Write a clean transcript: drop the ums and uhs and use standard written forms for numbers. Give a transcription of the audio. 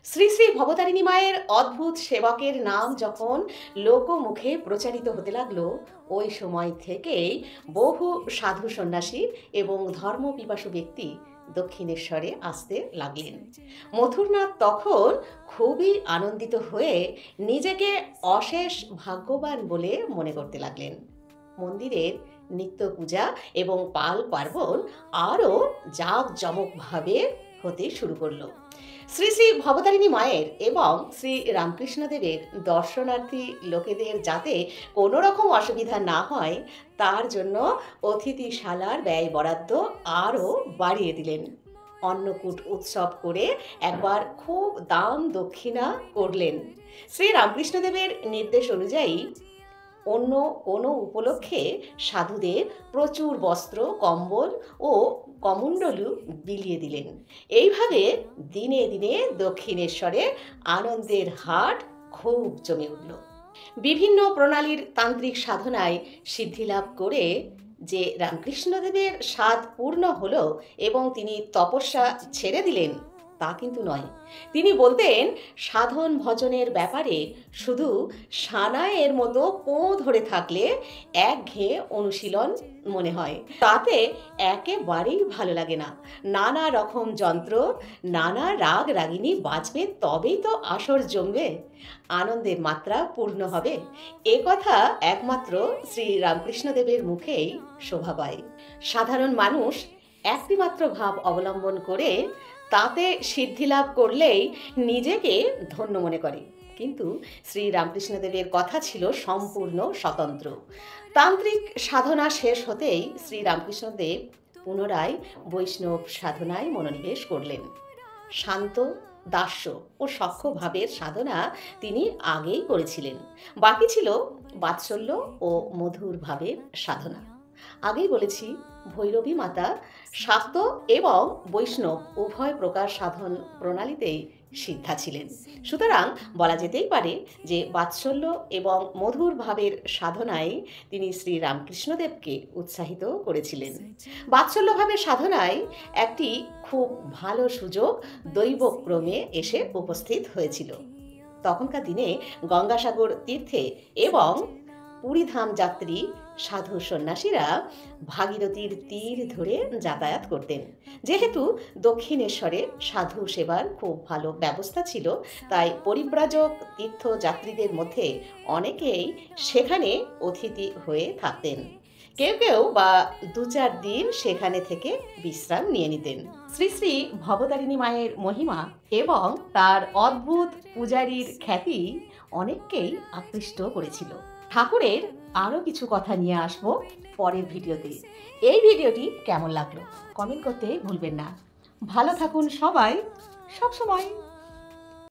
শ্রী শ্রী ভবতারিণী মায়ের অদ্ভুত সেবকের নাম যখন লোকমুখে প্রচারিত হতে লাগলো, ওই সময় থেকেই বহু সাধু সন্ন্যাসী এবং ধর্মপিপাসু ব্যক্তি দক্ষিণেশ্বরে আসতে লাগলেন। মথুরনাথ তখন খুবই আনন্দিত হয়ে নিজেকে অশেষ ভাগ্যবান বলে মনে করতে লাগলেন। মন্দিরের নিত্য পূজা এবং পাল পার্বণ আরও জাঁকজমকভাবে হতে শুরু করলো। শ্রী শ্রী ভবতারিণী মায়ের এবং শ্রী রামকৃষ্ণদেবের দর্শনার্থী লোকেদের যাতে কোনো রকম অসুবিধা না হয়, তার জন্য অতিথিশালার ব্যয় বরাদ্দ আরও বাড়িয়ে দিলেন। অন্নকূট উৎসব করে একবার খুব দান দক্ষিণা করলেন। শ্রী রামকৃষ্ণদেবের নির্দেশ অনুযায়ী অন্য কোনো উপলক্ষে সাধুদের প্রচুর বস্ত্র, কম্বল ও কমণ্ডলু বিলিয়ে দিলেন। এইভাবে দিনে দিনে দক্ষিণেশ্বরে আনন্দের হাট খুব জমে উঠল। বিভিন্ন প্রণালীর তান্ত্রিক সাধনায় সিদ্ধিলাভ করে যে রামকৃষ্ণদেবের স্বাদ পূর্ণ হলো এবং তিনি তপস্যা ছেড়ে দিলেন, তা কিন্তু নয়। তিনি বলতেন, সাধন ভজনের ব্যাপারে শুধু সানাইয়ের মতো পোঁ ধরে থাকলে একঘেয়ে অনুশীলন মনে হয়, তাতে একেবারেই ভালো লাগে না। নানা রকম যন্ত্র, নানা রাগ রাগিনী বাজবে, তবেই তো আসর জমবে, আনন্দের মাত্রা পূর্ণ হবে। এ কথা একমাত্র শ্রী রামকৃষ্ণদেবের মুখেই শোভা পায়। সাধারণ মানুষ একটিমাত্র ভাব অবলম্বন করে তাতে সিদ্ধিলাভ করলেই নিজেকে ধন্য মনে করে, কিন্তু শ্রী রামকৃষ্ণদেবের কথা ছিল সম্পূর্ণ স্বতন্ত্র। তান্ত্রিক সাধনা শেষ হতেই শ্রী রামকৃষ্ণদেব পুনরায় বৈষ্ণব সাধনায় মনোনিবেশ করলেন। শান্ত, দাস্য ও সখ্য ভাবের সাধনা তিনি আগেই করেছিলেন, বাকি ছিল বাৎসল্য ও মধুর ভাবের সাধনা। আগেই বলেছি, ভৈরবী মাতা শাক্ত এবং বৈষ্ণব উভয় প্রকার সাধন প্রণালীতেই সিদ্ধা ছিলেন। সুতরাং বলা যেতেই পারে যে বাৎসল্য এবং মধুর ভাবের সাধনায় তিনি শ্রী রামকৃষ্ণদেবকে উৎসাহিত করেছিলেন। বাৎসল্য ভাবের সাধনায় একটি খুব ভালো সুযোগ দৈবক্রমে এসে উপস্থিত হয়েছিল। তখনকার দিনে গঙ্গাসাগর তীর্থে এবং পুরীধাম যাত্রী সাধু সন্ন্যাসীরা ভাগীরথীর তীর ধরে যাতায়াত করতেন। যেহেতু দক্ষিণেশ্বরে সাধু সেবার খুব ভালো ব্যবস্থা ছিল, তাই পরিব্রাজক তীর্থযাত্রীদের মধ্যে অনেকেই সেখানে অতিথি হয়ে থাকতেন। কেউ কেউ বা 2-4 দিন সেখানে থেকে বিশ্রাম নিয়ে নিতেন। শ্রী শ্রী ভবতারিণী মায়ের মহিমা এবং তার অদ্ভুত পূজারীর খ্যাতি অনেককেই আকৃষ্ট করেছিল। ঠাকুরের আরও কিছু কথা নিয়ে আসবো পরের ভিডিওতে। এই ভিডিওটি কেমন লাগলো কমেন্ট করতে ভুলবেন না। ভালো থাকুন সবাই, সবসময়।